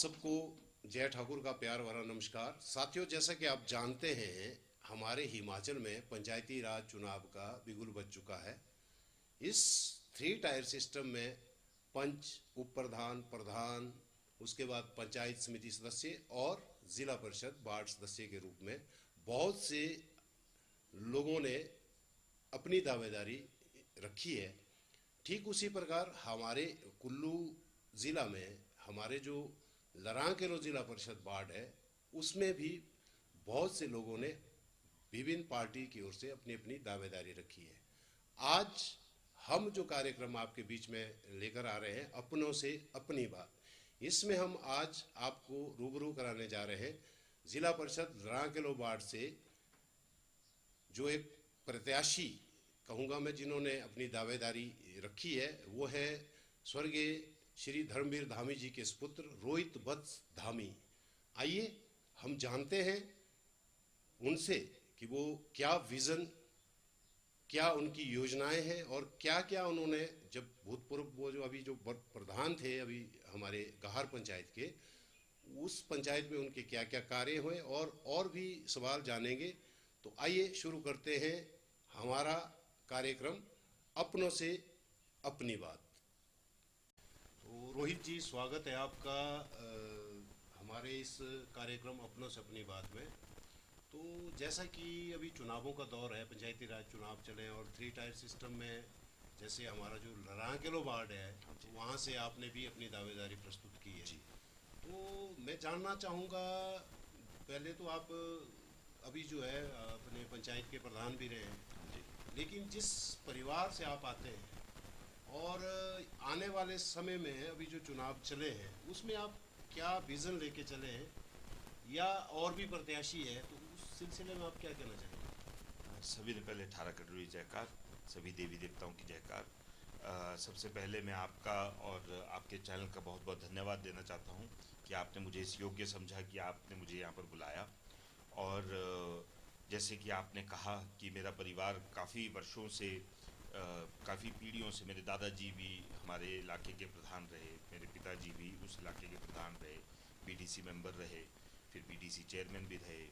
सबको जय ठाकुर का प्यार भरा नमस्कार। साथियों, जैसा कि आप जानते हैं, हमारे हिमाचल में पंचायती राज चुनाव का बिगुल बज चुका है। इस 3 टायर सिस्टम में पंच, उप प्रधान, प्रधान, उसके बाद पंचायत समिति सदस्य और ज़िला परिषद वार्ड सदस्य के रूप में बहुत से लोगों ने अपनी दावेदारी रखी है। ठीक उसी प्रकार हमारे कुल्लू ज़िला में हमारे जो लरांकेलो ज़िला परिषद वार्ड है, उसमें भी बहुत से लोगों ने विभिन्न पार्टी की ओर से अपनी अपनी दावेदारी रखी है। आज हम जो कार्यक्रम आपके बीच में लेकर आ रहे हैं, अपनों से अपनी बात, इसमें हम आज आपको रूबरू कराने जा रहे हैं ज़िला परिषद लरांकेलो वार्ड से जो एक प्रत्याशी कहूँगा मैं, जिन्होंने अपनी दावेदारी रखी है, वो है स्वर्गीय श्री धर्मवीर धामी जी के सुपुत्र रोहित वत्स धामी। आइए हम जानते हैं उनसे कि वो क्या विज़न, क्या उनकी योजनाएं हैं और क्या क्या उन्होंने, जब भूतपूर्व वो जो अभी जो प्रधान थे अभी हमारे गहार पंचायत के, उस पंचायत में उनके क्या क्या कार्य हुए और भी सवाल जानेंगे। तो आइए शुरू करते हैं हमारा कार्यक्रम अपनों से अपनी बात। तो रोहित जी, स्वागत है आपका हमारे इस कार्यक्रम अपनों से अपनी बात में। तो जैसा कि अभी चुनावों का दौर है, पंचायती राज चुनाव चले और 3 टायर सिस्टम में जैसे हमारा जो लरांकेलो वार्ड है, तो वहाँ से आपने भी अपनी दावेदारी प्रस्तुत की है। तो मैं जानना चाहूँगा, पहले तो आप अभी जो है अपने पंचायत के प्रधान भी रहे हैं, लेकिन जिस परिवार से आप आते हैं और आने वाले समय में अभी जो चुनाव चले हैं, उसमें आप क्या विज़न लेके चले हैं या और भी प्रत्याशी है, तो उस सिलसिले में आप क्या कहना चाहेंगे? सभी ने पहले 18 करोड़ जयकार, सभी देवी देवताओं की जयकार। सबसे पहले मैं आपका और आपके चैनल का बहुत बहुत धन्यवाद देना चाहता हूं कि आपने मुझे इस योग्य समझा कि आपने मुझे यहां पर बुलाया। और जैसे कि आपने कहा कि मेरा परिवार काफ़ी वर्षों से, काफ़ी पीढ़ियों से, मेरे दादाजी भी हमारे इलाके के प्रधान रहे, मेरे पिताजी भी उस इलाके के प्रधान रहे, बीडीसी मेंबर रहे, फिर बीडीसी चेयरमैन भी रहे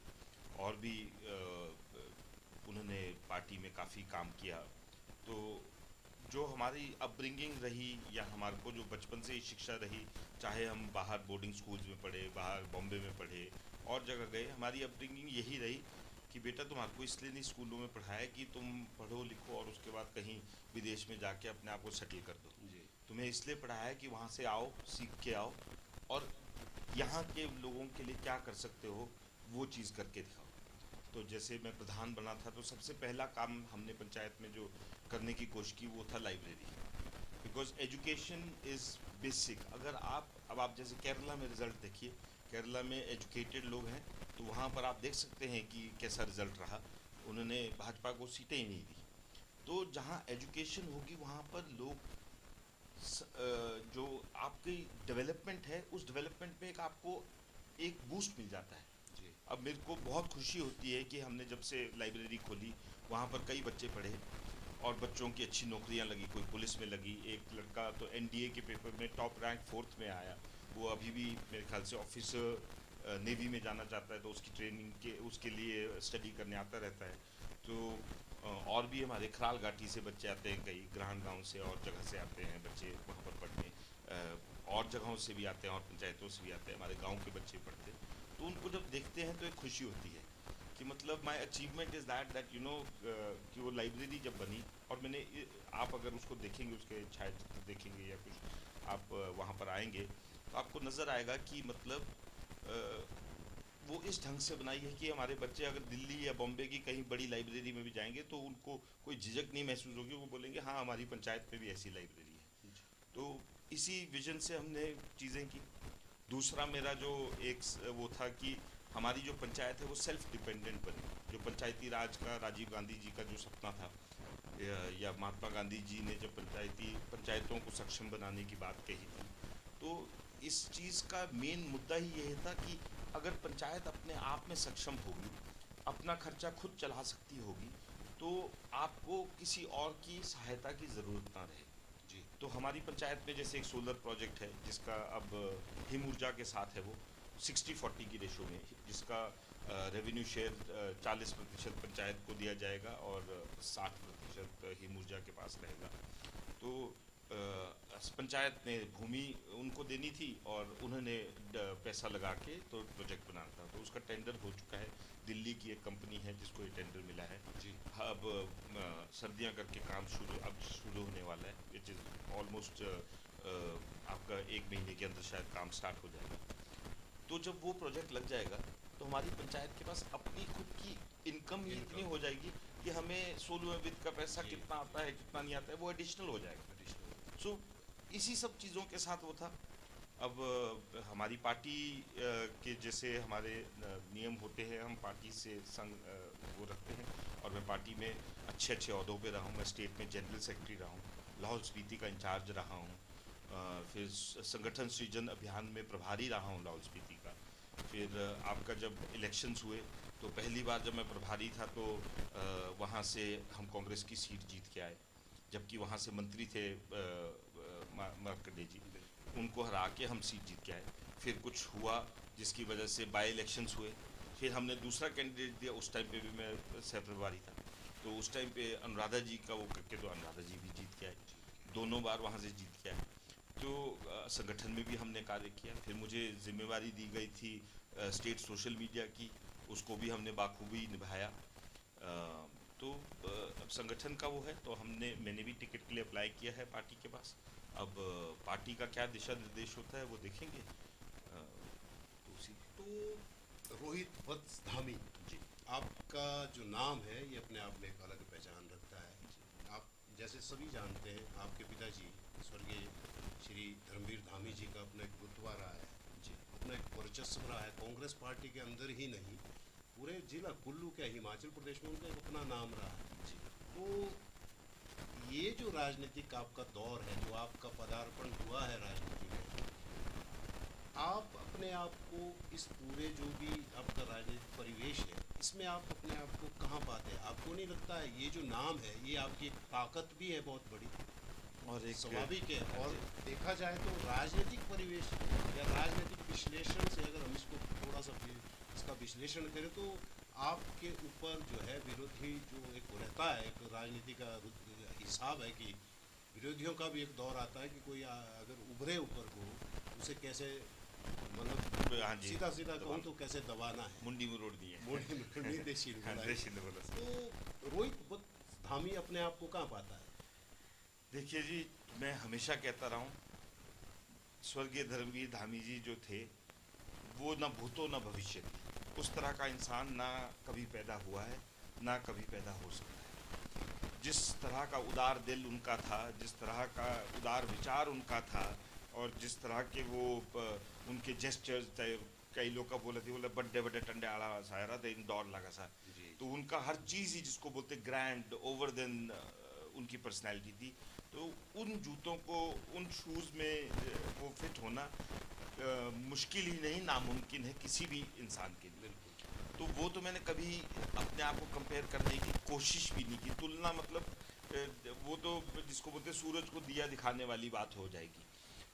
और भी उन्होंने पार्टी में काफ़ी काम किया। तो जो हमारी अपब्रिंगिंग रही या हमारे को जो बचपन से ही शिक्षा रही, चाहे हम बाहर बोर्डिंग स्कूल्स में पढ़े, बाहर बॉम्बे में पढ़े और जगह गए, हमारी अपब्रिंगिंग यही रही कि बेटा तुम्हारे इसलिए नहीं स्कूलों में पढ़ाया कि तुम पढ़ो लिखो और उसके बाद कहीं विदेश में जाके अपने आप को सेटल कर दो। तुम्हें इसलिए पढ़ाया है कि वहाँ से आओ, सीख के आओ और यहाँ के लोगों के लिए क्या कर सकते हो वो चीज़ करके दिखाओ। तो जैसे मैं प्रधान बना था तो सबसे पहला काम हमने पंचायत में जो करने की कोशिश की वो था library, because education is basic. अगर आप जैसे केरला में रिज़ल्ट देखिए, केरला में एजुकेटेड लोग हैं तो वहाँ पर आप देख सकते हैं कि कैसा रिज़ल्ट रहा, उन्होंने भाजपा को सीटें ही नहीं दी। तो जहाँ एजुकेशन होगी वहाँ पर लोग जो आपकी डेवलपमेंट है उस डेवलपमेंट में आपको एक बूस्ट मिल जाता है। अब मेरे को बहुत खुशी होती है कि हमने जब से लाइब्रेरी खोली वहाँ पर कई बच्चे पढ़े और बच्चों की अच्छी नौकरियाँ लगी, कोई पुलिस में लगी, एक लड़का तो एनडीए के पेपर में टॉप रैंक 4th में आया, वो अभी भी मेरे ख्याल से ऑफिसर नेवी में जाना चाहता है तो उसकी ट्रेनिंग के उसके लिए स्टडी करने आता रहता है। तो और भी हमारे खराल घाटी से बच्चे आते हैं, कई ग्रहण गांव से और जगह से आते हैं बच्चे वहाँ पर पढ़ने, और जगहों से भी आते हैं और पंचायतों से भी आते हैं, हमारे गाँव के बच्चे पढ़ते हैं। तो उनको जब देखते हैं तो एक खुशी होती है कि मतलब माई achievement is that you know कि वो लाइब्रेरी जब बनी और मैंने, आप अगर उसको देखेंगे, उसके छायाचित्र देखेंगे या कुछ आप वहाँ पर आएंगे तो आपको नज़र आएगा कि मतलब वो इस ढंग से बनाई है कि हमारे बच्चे अगर दिल्ली या बॉम्बे की कहीं बड़ी लाइब्रेरी में भी जाएंगे तो उनको कोई झिझक नहीं महसूस होगी, वो बोलेंगे हाँ हमारी पंचायत में भी ऐसी लाइब्रेरी है। तो इसी विजन से हमने चीज़ें की। दूसरा मेरा जो एक वो था कि हमारी जो पंचायत है वो सेल्फ डिपेंडेंट बने, जो पंचायती राज का राजीव गांधी जी का जो सपना था या महात्मा गांधी जी ने जब पंचायतों को सक्षम बनाने की बात कही थी, तो इस चीज़ का मेन मुद्दा ही यही था कि अगर पंचायत अपने आप में सक्षम होगी, अपना खर्चा खुद चला सकती होगी, तो आपको किसी और की सहायता की ज़रूरत ना रहे। जी। तो हमारी पंचायत में जैसे एक सोलर प्रोजेक्ट है जिसका अब हिम ऊर्जा के साथ है, वो 60-40 की रेशो में, जिसका रेवेन्यू शेयर 40% पंचायत को दिया जाएगा और 60% हिम ऊर्जा के पास रहेगा। तो पंचायत ने भूमि उनको देनी थी और उन्होंने पैसा लगा के तो प्रोजेक्ट बनाना था, तो उसका टेंडर हो चुका है। दिल्ली की एक कंपनी है जिसको ये टेंडर मिला है जी। अब सर्दियां करके काम शुरू होने वाला है, विच इज़ ऑलमोस्ट आपका 1 महीने के अंदर शायद काम स्टार्ट हो जाएगा। तो जब वो प्रोजेक्ट लग जाएगा तो हमारी पंचायत के पास अपनी खुद की इनकम ही इतनी हो जाएगी कि हमें सोलर वित्त का पैसा कितना आता है कितना नहीं आता है वो एडिशनल हो जाएगा। सो इसी सब चीज़ों के साथ वो था। अब हमारी पार्टी के जैसे हमारे नियम होते हैं, हम पार्टी से संग वो रखते हैं और मैं पार्टी में अच्छे ओहदों पे रहा हूँ। मैं स्टेट में जनरल सेक्रेटरी रहा हूँ, लाहौल स्पीति का इंचार्ज रहा हूँ, फिर संगठन सृजन अभियान में प्रभारी रहा हूँ लाहौल स्पीति का। फिर आपका जब इलेक्शंस हुए तो पहली बार जब मैं प्रभारी था तो वहाँ से हम कांग्रेस की सीट जीत के आए, जबकि वहाँ से मंत्री थे मार्कंडे जी, उनको हरा के हम सीट जीत के आए। फिर कुछ हुआ जिसकी वजह से बाई इलेक्शंस हुए, फिर हमने दूसरा कैंडिडेट दिया, उस टाइम पे भी मैं सह प्रभारी था, तो उस टाइम पे अनुराधा जी का वो करके तो अनुराधा जी भी जीत के आए, दोनों बार वहाँ से जीत के आए। तो संगठन में भी हमने कार्य किया। फिर मुझे जिम्मेवारी दी गई थी स्टेट सोशल मीडिया की, उसको भी हमने बाखूबी निभाया। तो अब संगठन का वो है तो मैंने भी टिकट के लिए अप्लाई किया है पार्टी के पास। अब पार्टी का क्या दिशा निर्देश होता है वो देखेंगे। तो रोहित वत्स धामी जी, आपका जो नाम है ये अपने आप में एक अलग पहचान रखता है। आप जैसे सभी जानते हैं आपके पिताजी स्वर्गीय श्री धर्मवीर धामी जी का अपना एक रुतबा रहा है जी, अपना एक वर्चस्व रहा है कांग्रेस पार्टी के अंदर ही नहीं, पूरे जिला कुल्लू के हिमाचल प्रदेश में उनका एक अपना नाम रहा है जी। तो ये जो राजनीतिक आपका दौर है, जो आपका पदार्पण हुआ है राजनीति में, आप अपने आप को इस पूरे जो भी आपका राजनीतिक परिवेश है इसमें आप अपने आप को कहाँ पाते हैं? आपको नहीं लगता है ये जो नाम है ये आपकी एक ताकत भी है बहुत बड़ी और एक स्वाभाविक है? और देखा जाए तो राजनीतिक परिवेश या राजनीतिक विश्लेषण से अगर हम इसको थोड़ा सा इसका विश्लेषण करें तो आपके ऊपर जो है विरोधी जो एक रहता है, एक राजनीति का हिसाब है कि विरोधियों का भी एक दौर आता है कि कोई अगर उभरे ऊपर को उसे कैसे मतलब सीधा कहूँ तो कैसे दबाना है, मुंडी मुरोड़ दी है, मुंडी देशी तो रोहित धामी अपने आप को कहाँ पाता है? देखिए जी, मैं हमेशा कहता रहा हूँ स्वर्गीय धर्मवीर धामी जी जो थे वो न भूतो न भविष्य, उस तरह का इंसान ना कभी पैदा हुआ है ना कभी पैदा हो सकता है। जिस तरह का उदार दिल उनका था, जिस तरह का उदार विचार उनका था और जिस तरह के वो उनके जेस्चर्स थे, कई लोग का बोले बड़े बड़े टंडे आड़ा सायरा थे इंदौर लगा सा, तो उनका हर चीज़ ही जिसको बोलते ग्रैंड ओवर देन उनकी पर्सनैलिटी थी। तो उन जूतों को उन शूज़ में वो फिट होना मुश्किल ही नहीं नामुमकिन है किसी भी इंसान के लिए। तो वो तो मैंने कभी अपने आप को कंपेयर करने की कोशिश भी नहीं की। तुलना मतलब वो तो जिसको बोलते सूरज को दिया दिखाने वाली बात हो जाएगी।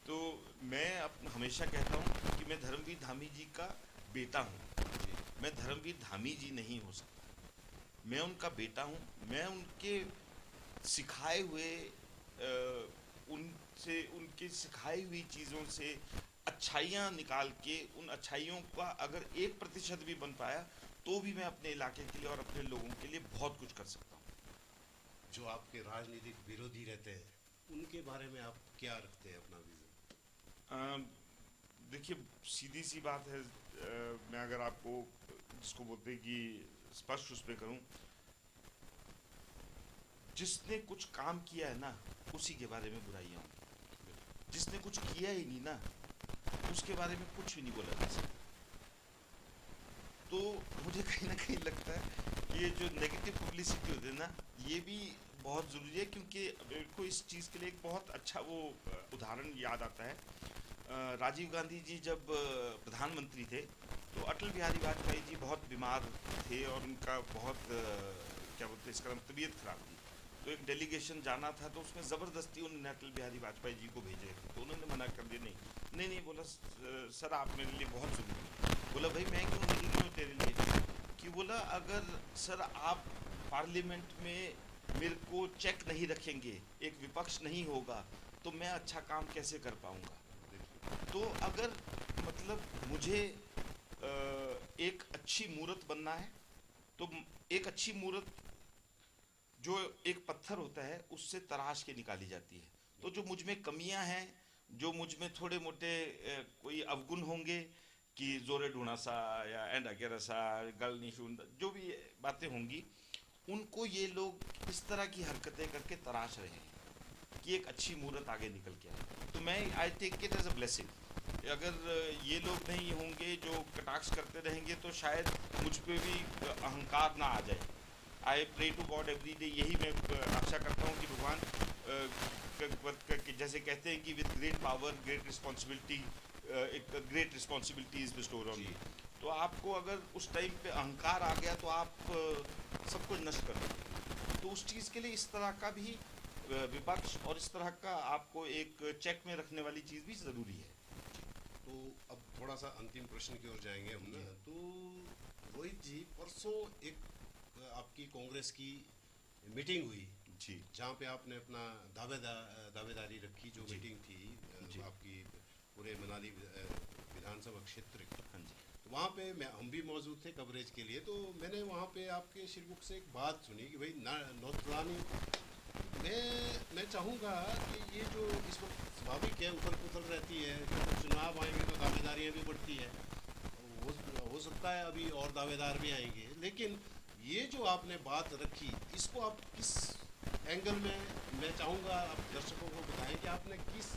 तो मैं हमेशा कहता हूँ कि मैं धर्मवीर धामी जी का बेटा हूँ, मैं धर्मवीर धामी जी नहीं हो सकता, मैं उनका बेटा हूँ। मैं उनके सिखाए हुए उनके सिखाई हुई चीज़ों से अच्छाइयाँ निकाल के उन अच्छाइयों का अगर 1% भी बन पाया तो भी मैं अपने इलाके के लिए और अपने लोगों के लिए बहुत कुछ कर सकता हूँ। जो आपके राजनीतिक विरोधी रहते हैं उनके बारे में आप क्या रखते हैं अपना विजन? देखिए सीधी सी बात है, मैं अगर आपको जिसको बोलते हैं कि स्पष्ट उस पर करूँ, जिसने कुछ काम किया है ना उसी के बारे में बुराइयाँ होंगी, जिसने कुछ किया ही नहीं ना उसके बारे में कुछ भी नहीं बोला जा सकता। तो मुझे कहीं ना कहीं लगता है ये जो नेगेटिव पब्लिसिटी होती है ना ये भी बहुत ज़रूरी है, क्योंकि मेरे को इस चीज़ के लिए एक बहुत अच्छा वो उदाहरण याद आता है। राजीव गांधी जी जब प्रधानमंत्री थे तो अटल बिहारी वाजपेयी जी बहुत बीमार थे और उनका बहुत क्या बोलते हैं इसका नाम तबीयत खराब थी। तो एक डेलीगेशन जाना था, तो उसमें ज़बरदस्ती उन्होंने अटल बिहारी वाजपेयी जी को भेजे थे, तो उन्होंने मना कर दिया, नहीं बोला सर आप मेरे लिए बहुत ज़रूरी है। बोला भाई मैं क्यों ज़रूरी हूँ तेरे लिए? कि बोला अगर सर आप पार्लियामेंट में मेरे को चेक नहीं रखेंगे, एक विपक्ष नहीं होगा, तो मैं अच्छा काम कैसे कर पाऊँगा? तो अगर मतलब मुझे एक अच्छी मूर्त बनना है, तो एक अच्छी मूर्त जो एक पत्थर होता है उससे तराश के निकाली जाती है। तो जो मुझ में कमियां हैं, जो मुझ में थोड़े मोटे कोई अवगुण होंगे कि जोरे ढूंढा सा या एंड अगेरा सा गल निशुन, जो भी बातें होंगी, उनको ये लोग इस तरह की हरकतें करके तराश रहे हैं कि एक अच्छी मूर्त आगे निकल के आए। तो मैं I take it as a blessing. अगर ये लोग नहीं होंगे जो कटाक्ष करते रहेंगे, तो शायद मुझ पे भी अहंकार ना आ जाए। I pray to God every day, यही मैं आशा करता हूँ कि भगवान जैसे कहते हैं कि with great power great responsibility, एक great responsibility is bestowed on you. तो आपको अगर उस टाइम पे अहंकार आ गया तो आप सब कुछ नष्ट कर देंगे। तो उस चीज़ के लिए इस तरह का भी विपक्ष और इस तरह का आपको एक चेक में रखने वाली चीज़ भी ज़रूरी है। तो अब थोड़ा सा अंतिम प्रश्न की ओर जाएंगे हम ना। तो रोहित जी, परसों एक आपकी कांग्रेस की मीटिंग हुई जी, जहाँ पे आपने अपना दावेदारी रखी, जो जी, मीटिंग थी जी, आपकी पूरे मनाली विधानसभा क्षेत्र की। हाँ जी, तो वहाँ पे हम भी मौजूद थे कवरेज के लिए। तो मैंने वहाँ पे आपके श्रीमुख से एक बात सुनी कि भाई नौतलानी, मैं चाहूँगा कि ये जो इस वक्त स्वाभाविक है, उथल पुथल रहती है, जब चुनाव आएंगे तो दावेदारियाँ भी बढ़ती है, हो सकता है अभी और दावेदार भी आएंगे, लेकिन ये जो आपने बात रखी, इसको आप किस एंगल में, मैं चाहूँगा आप दर्शकों को बताएं कि आपने किस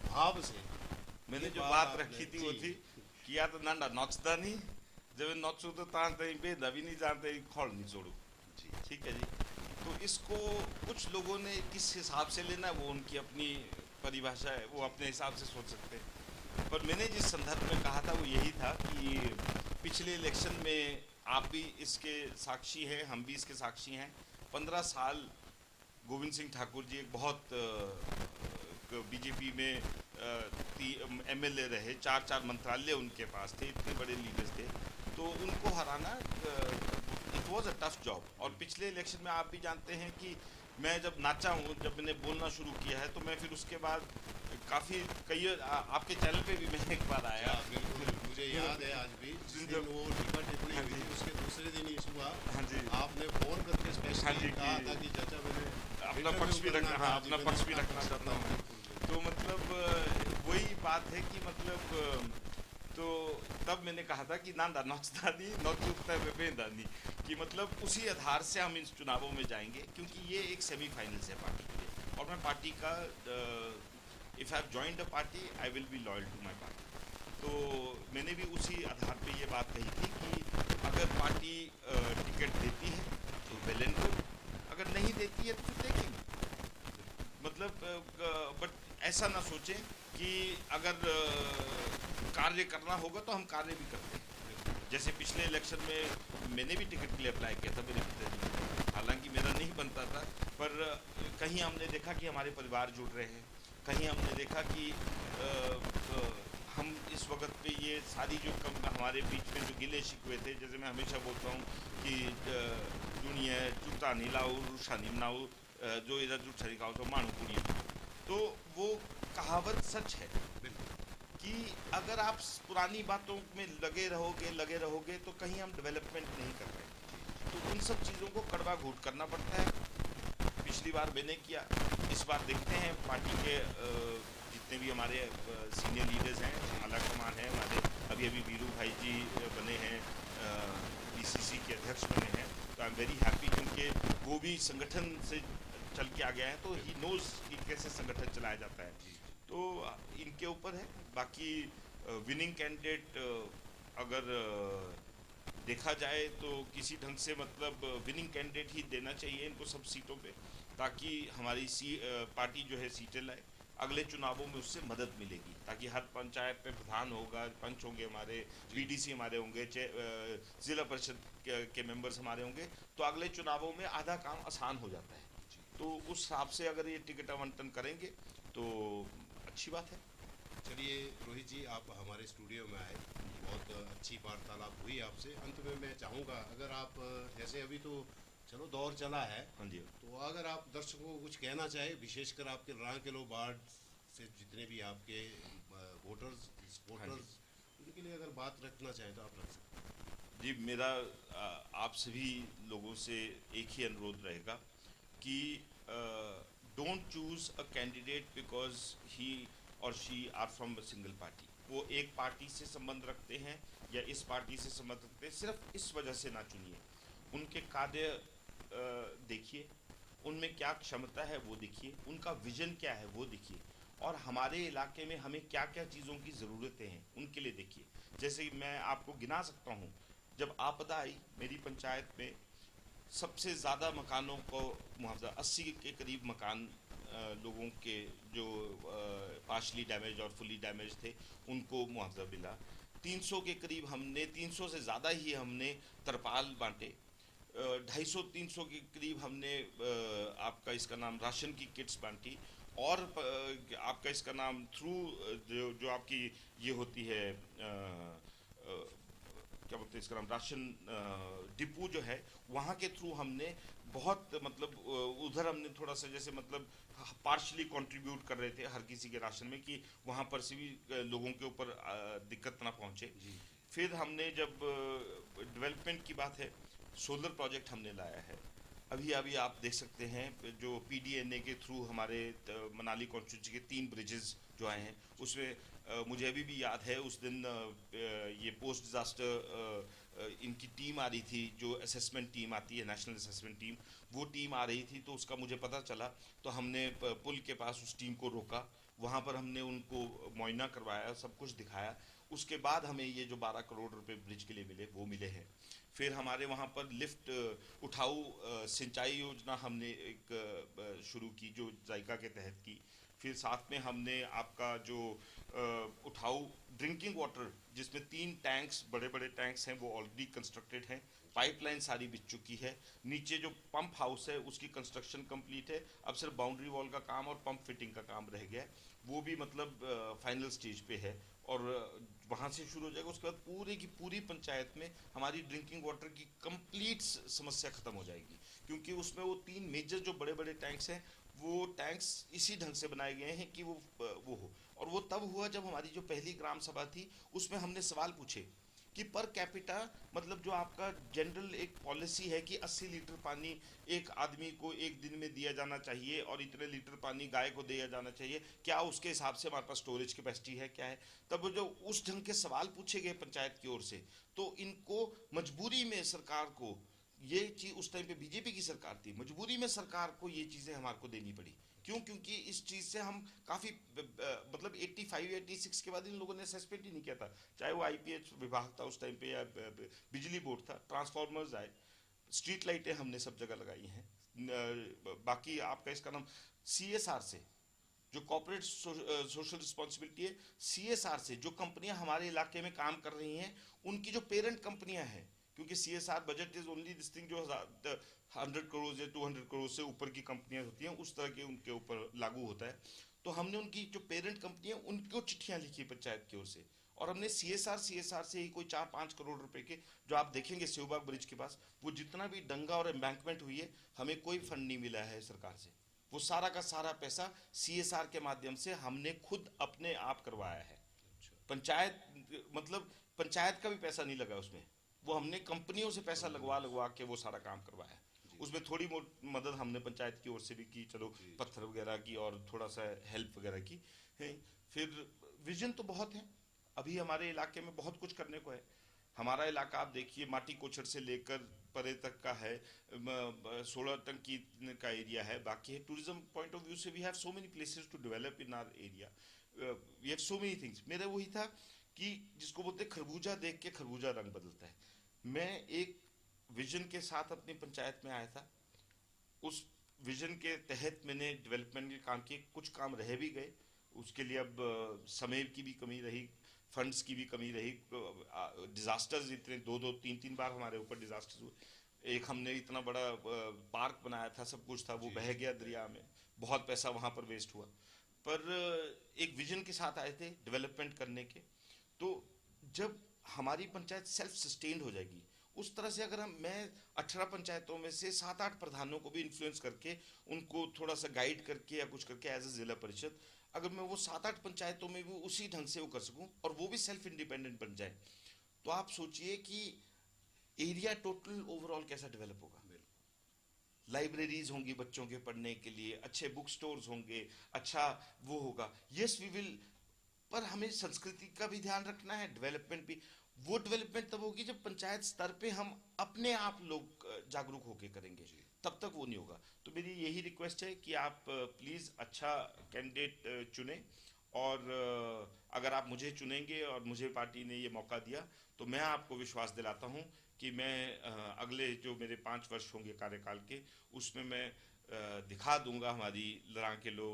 भाव से मैंने ये जो बात आपने- रखी थी जी, वो थी कि या तो नांडा नौचता नहीं, जब नौचू तो तांते बेदा भी नहीं जानते खौल नहीं छोड़ू। जी, ठीक है जी। तो इसको कुछ लोगों ने किस हिसाब से लेना है, वो उनकी अपनी परिभाषा है, वो अपने हिसाब से सोच सकते हैं। पर मैंने जिस संदर्भ में कहा था वो यही था कि पिछले इलेक्शन में आप भी इसके साक्षी हैं, हम भी इसके साक्षी हैं। 15 साल गोविंद सिंह ठाकुर जी एक बहुत बीजेपी में एमएलए रहे, 4 मंत्रालय उनके पास थे, इतने बड़े लीडर्स थे। तो उनको हराना it was a tough job. और पिछले इलेक्शन में आप भी जानते हैं कि मैं जब नाचा हूँ, जब मैंने बोलना शुरू किया है, तो मैं फिर उसके बाद काफ़ी आपके चैनल पे भी मैं एक बार आया। बिल्कुल मुझे याद है आज भी, जिस दिन वो टिकट टिप्पणी हाँ हुई जी, थी, उसके दूसरे दिन ही सुबह हाँ जी, आपने फोन करके हाँ स्पेशली जी, कहा कि था कि चाचा मैंने अपना इंटरव्यू पक्ष भी करना रखना, था, हाँ जी, अपना मैंने पक्ष भी अपना रखना पक्ष चाहता रखना, हूँ। बिल्कुल, तो मतलब वही बात है कि मतलब तो तब मैंने कहा था कि नांदा नौचदानी नौचुकता बेबेदानी, कि मतलब उसी आधार से हम इन चुनावों में जाएंगे, क्योंकि ये एक सेमीफाइनल्स है पार्टी के लिए। और मैं पार्टी का if I have joined a party I will be loyal to my party. तो मैंने भी उसी आधार पे ये बात कही थी कि अगर पार्टी टिकट देती है तो वेल एंड गुड, अगर नहीं देती है तो फिर देखेंगे। मतलब बट ऐसा ना सोचें कि अगर कार्य करना होगा तो हम कार्य भी करते हैं। जैसे पिछले इलेक्शन में मैंने भी टिकट के लिए अप्लाई किया था मेरे पिताजी, हालांकि मेरा नहीं बनता था, पर कहीं हमने देखा कि हमारे परिवार जुड़ रहे हैं, कहीं हमने देखा कि हम इस वक्त पे ये सारी जो हमारे बीच में जो गिले शिकवे थे, जैसे मैं हमेशा बोलता हूँ कि दुनिया चुटा नहीं लाओ रूषा नहीं बनाओ, जो इधर जुट छड़ी खाओ तो मानू पुनिया। तो वो कहावत सच है कि अगर आप पुरानी बातों में लगे रहोगे तो कहीं हम डेवलपमेंट नहीं कर पाएंगे। तो उन सब चीज़ों को कड़वा घूट करना पड़ता है। पिछली बार मैंने किया, इस बार देखते हैं पार्टी के जितने भी हमारे सीनियर लीडर्स हैं, आला कमान है हमारे, अभी वीरू भाई जी बने हैं, बीसीसी के अध्यक्ष बने हैं, तो आई एम वेरी हैप्पी, क्योंकि वो भी संगठन से चल के आ गया है, तो ही नोज कि कैसे संगठन चलाया जाता है। तो इनके ऊपर है। बाकी विनिंग कैंडिडेट अगर देखा जाए तो किसी ढंग से मतलब विनिंग कैंडिडेट ही देना चाहिए इनको सब सीटों पे, ताकि हमारी पार्टी जो है सीटें लाए। अगले चुनावों में उससे मदद मिलेगी, ताकि हर पंचायत पे प्रधान होगा, पंच होंगे हमारे, बीडीसी हमारे होंगे, जिला परिषद के मेंबर्स हमारे होंगे, तो अगले चुनावों में आधा काम आसान हो जाता है। तो उस हिसाब से अगर ये टिकट आवंटन करेंगे तो अच्छी बात है। चलिए रोहित जी, आप हमारे स्टूडियो में आए, बहुत अच्छी वार्तालाप हुई आपसे। अंत में मैं चाहूँगा, अगर आप जैसे अभी तो चलो दौर चला है, हाँ जी। तो अगर आप दर्शकों को कुछ कहना चाहें, विशेषकर आपके रांकेलो वार्ड से जितने भी आपके वोटर्स हाँ जी। सपोर्टर्स, उनके लिए अगर बात रखना चाहें तो आप रख सकते जी, मेरा आप सभी लोगों से एक ही अनुरोध रहेगा कि don't choose a candidate because he और she are from a single party. वो एक पार्टी से संबंध रखते हैं या इस पार्टी से संबंध रखते हैं, सिर्फ इस वजह से ना चुनिए। उनके कार्य देखिए, उनमें क्या क्षमता है वो देखिए, उनका विजन क्या है वो देखिए, और हमारे इलाके में हमें क्या क्या चीज़ों की ज़रूरतें हैं उनके लिए देखिए। जैसे कि मैं आपको गिना सकता हूँ, जब आपदा आई मेरी पंचायत में सबसे ज़्यादा मकानों को मुआवजा, 80 के करीब मकान लोगों के जो पार्शली डैमेज और फुली डैमेज थे उनको मुआवजा मिला। 300 के करीब हमने, 300 से ज़्यादा ही हमने तरपाल बांटे। 250-300 के करीब हमने आपका इसका नाम राशन की किट्स बांटी। और आपका इसका नाम थ्रू जो आपकी ये होती है क्या बोलते हैं इसका नाम, राशन डिपो जो है, वहाँ के थ्रू हमने बहुत मतलब उधर हमने थोड़ा सा जैसे मतलब पार्शली कंट्रीब्यूट कर रहे थे हर किसी के राशन में, कि वहाँ पर से भी लोगों के ऊपर दिक्कत ना पहुँचे। जी। फिर हमने जब डेवलपमेंट की बात है, सोलर प्रोजेक्ट हमने लाया है। अभी अभी आप देख सकते हैं जो पीडीएनए के थ्रू हमारे मनाली कॉन्स्टिट्यूंसी के 3 ब्रिजेस जो आए हैं, उसमें मुझे अभी भी याद है उस दिन ये पोस्ट डिज़ास्टर इनकी टीम आ रही थी, जो असेसमेंट टीम आती है, नेशनल असेसमेंट टीम, वो टीम आ रही थी। तो उसका मुझे पता चला तो हमने पुल के पास उस टीम को रोका, वहाँ पर हमने उनको मुआयना करवाया, सब कुछ दिखाया। उसके बाद हमें ये जो 12 करोड़ रुपए ब्रिज के लिए मिले वो मिले हैं। फिर हमारे वहाँ पर लिफ्ट उठाऊ सिंचाई योजना हमने एक शुरू की जो जायका के तहत की। फिर साथ में हमने आपका जो उठाऊ ड्रिंकिंग वाटर, जिसमें 3 टैंक्स, बड़े बड़े टैंक्स हैं, वो ऑलरेडी कंस्ट्रक्टेड हैं, पाइपलाइन सारी बिछ चुकी है। नीचे जो पंप हाउस है उसकी कंस्ट्रक्शन कंप्लीट है, अब सिर्फ बाउंड्री वॉल का काम और पंप फिटिंग का काम रह गया है, वो भी मतलब फाइनल स्टेज पे है और वहाँ से शुरू हो जाएगा। उसके बाद पूरी की पूरी पंचायत में हमारी ड्रिंकिंग वाटर की कंप्लीट समस्या खत्म हो जाएगी, क्योंकि उसमें वो 3 मेजर जो बड़े बड़े टैंक्स हैं, वो टैंक्स इसी ढंग से बनाए गए हैं कि वो हो। और वो तब हुआ जब हमारी जो पहली ग्राम सभा थी उसमें हमने सवाल पूछे कि पर कैपिटा मतलब जो आपका जनरल एक पॉलिसी है कि 80 लीटर पानी एक आदमी को एक दिन में दिया जाना चाहिए और इतने लीटर पानी गाय को दिया जाना चाहिए, क्या उसके हिसाब से हमारे पास स्टोरेज कैपेसिटी है, क्या है? तब जो उस ढंग के सवाल पूछे गए पंचायत की ओर से, तो इनको मजबूरी में सरकार को ये चीज, उस टाइम पे बीजेपी की सरकार थी, मजबूरी में सरकार को ये चीजें हमारे को देनी पड़ी। क्यों? क्योंकि इस चीज से हम काफी मतलब 85-86 के बाद इन लोगों ने सस्पेंड ही नहीं किया था, चाहे वो आईपीएच विभाग था उस टाइम पे या बिजली बोर्ड था। ट्रांसफार्मर्स आए, स्ट्रीट लाइटें हमने सब जगह लगाई हैं। बाकी आपका इसका नाम सीएसआर से, जो कॉर्पोरेट सोशल रिस्पॉन्सिबिलिटी है, सीएसआर से जो कंपनियां हमारे इलाके में काम कर रही हैं, उनकी जो पेरेंट कंपनियां हैं, क्योंकि CSR budget is only this thing जो 100 करोड़ या 200 करोड़ से ऊपर की कंपनियां होती हैं उस तरह के उनके ऊपर लागू होता है। तो हमने उनकी जो पेरेंट कंपनी है उनको चिट्ठियां लिखी पंचायत की ओर से, और हमने सीएसआर से ही कोई 4-5 करोड़ रुपए के, जो आप देखेंगे सेवबाग ब्रिज के पास वो जितना भी दंगा और एम्बैंकमेंट हुई है, हमें कोई फंड नहीं मिला है सरकार से। वो सारा का सारा पैसा सीएसआर के माध्यम से हमने खुद अपने आप करवाया है। पंचायत मतलब पंचायत का भी पैसा नहीं लगा उसमें, वो हमने कंपनियों से पैसा लगवा लगवा के वो सारा काम करवाया है। उसमें थोड़ी मदद हमने पंचायत की ओर से भी की, चलो पत्थर वगैरह की और थोड़ा सा हेल्प वगैरह की है। फिर विजन तो बहुत है, अभी हमारे इलाके में बहुत कुछ करने को है। हमारा इलाका आप देखिए, माटी कोछड़ से लेकर परे तक का है, 16 टंकी का एरिया है। बाकी है टूरिज्म पॉइंट ऑफ व्यू से, we have so many places to develop in our area, we have so many things. मेरा वही था कि जिसको बोलते खरबूजा देख के खरबूजा रंग बदलता है। मैं एक विजन के साथ अपनी पंचायत में आया था, उस विजन के तहत मैंने डेवलपमेंट के काम किए, कुछ काम रह भी गए, उसके लिए अब समय की भी कमी रही, फंड्स की भी कमी रही, डिजास्टर्स इतने 2-2, 3-3 बार हमारे ऊपर डिजास्टर्स हुए, एक हमने इतना बड़ा पार्क बनाया था, सब कुछ था, वो जी बह जी। गया दरिया में, बहुत पैसा वहां पर वेस्ट हुआ। पर एक विजन के साथ आए थे डेवलपमेंट करने के। तो जब हमारी पंचायत सेल्फ सस्टेन्ड हो जाएगी, उस तरह से अगर हम मैं 18 पंचायतों में से 7-8 प्रधानों को भी इन्फ्लुएंस करके, उनको थोड़ा सा गाइड करके या कुछ करके एज ए जिला परिषद, अगर मैं वो 7-8 पंचायतों में भी उसी ढंग से वो कर सकूं और वो भी सेल्फ इंडिपेंडेंट बन जाए, तो आप सोचिए कि एरिया टोटल ओवरऑल कैसा डेवलप होगा। बिल्कुल। लाइब्रेरीज होंगी बच्चों के पढ़ने के लिए, अच्छे बुक स्टोर्स होंगे, अच्छा वो होगा। यस वी विल, पर हमें संस्कृति का भी ध्यान रखना है, डेवलपमेंट भी। वो डेवलपमेंट तब होगी जब पंचायत स्तर पे हम अपने आप लोग जागरूक होके करेंगे, जी तब तक वो नहीं होगा। तो मेरी यही रिक्वेस्ट है कि आप प्लीज़ अच्छा कैंडिडेट चुनें। और अगर आप मुझे चुनेंगे और मुझे पार्टी ने ये मौका दिया, तो मैं आपको विश्वास दिलाता हूँ कि मैं अगले जो मेरे 5 वर्ष होंगे कार्यकाल के, उसमें मैं दिखा दूंगा हमारी लड़ाकेलो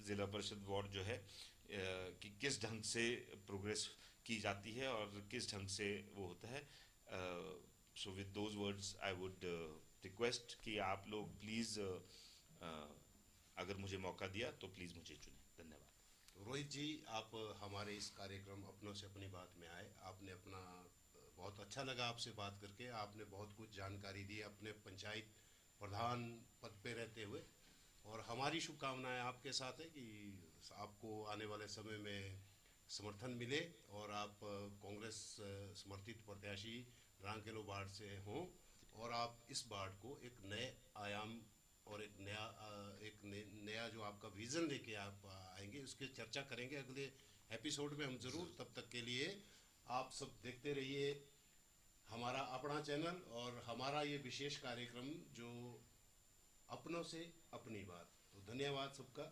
ज़िला परिषद वार्ड जो है कि किस ढंग से प्रोग्रेस की जाती है और किस ढंग से वो होता है। So with those words I would request कि आप लोग प्लीज़ अगर मुझे मौका दिया तो प्लीज़ मुझे चुनें। धन्यवाद। रोहित जी, आप हमारे इस कार्यक्रम अपनों से अपनी बात में आए। आपने अपना बहुत अच्छा लगा आपसे बात करके। आपने बहुत कुछ जानकारी दी अपने पंचायत प्रधान पद पे रहते हुए, और हमारी शुभकामनाएं आपके साथ है कि आपको आने वाले समय में समर्थन मिले और आप कांग्रेस समर्थित प्रत्याशी रांकेलो वार्ड से हों, और आप इस वार्ड को एक नए आयाम और एक नया जो आपका विजन लेके आप आएंगे, उसकी चर्चा करेंगे अगले एपिसोड में हम जरूर। तब तक के लिए आप सब देखते रहिए हमारा अपना चैनल और हमारा ये विशेष कार्यक्रम जो अपनों से अपनी बात। तो धन्यवाद सबका।